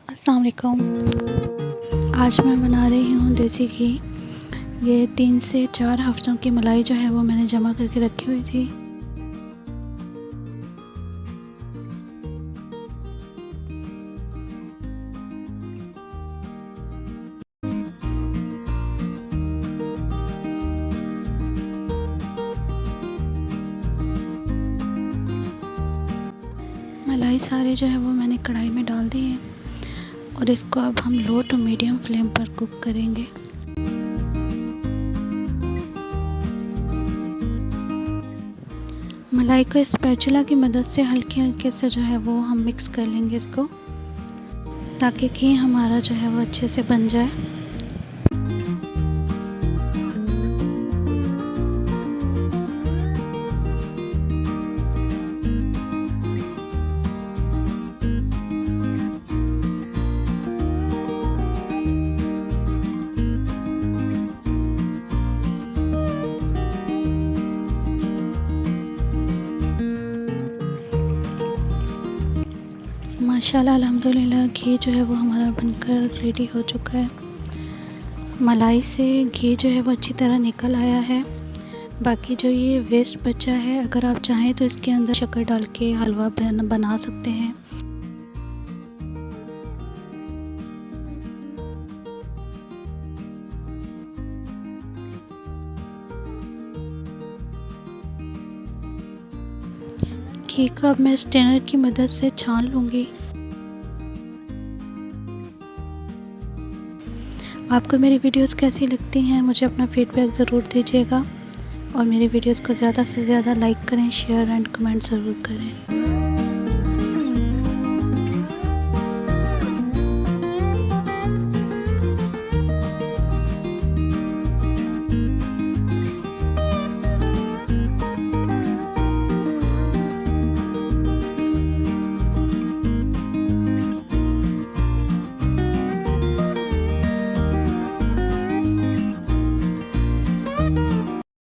अस्सलाम वालेकुम। आज मैं बना रही हूँ देसी घी। ये 3 से 4 हफ्तों की मलाई जो है वो मैंने जमा करके रखी हुई थी। मलाई सारे जो है वो मैंने कढ़ाई में डाल दी है और इसको अब हम लो टू मीडियम फ्लेम पर कुक करेंगे। मलाई को स्पैचुला की मदद से हल्के हल्के से जो है वो हम मिक्स कर लेंगे इसको, ताकि घी हमारा जो है वो अच्छे से बन जाए। माशाल्लाह अल्हम्दुलिल्लाह घी जो है वो हमारा बनकर रेडी हो चुका है। मलाई से घी जो है वो अच्छी तरह निकल आया है। बाकी जो ये वेस्ट बचा है, अगर आप चाहें तो इसके अंदर शक्कर डाल के हलवा बना सकते हैं। घी को अब मैं स्ट्रेनर की मदद से छान लूँगी। आपको मेरी वीडियोस कैसी लगती हैं मुझे अपना फीडबैक ज़रूर दीजिएगा और मेरी वीडियोस को ज़्यादा से ज़्यादा लाइक करें, शेयर एंड कमेंट ज़रूर करें।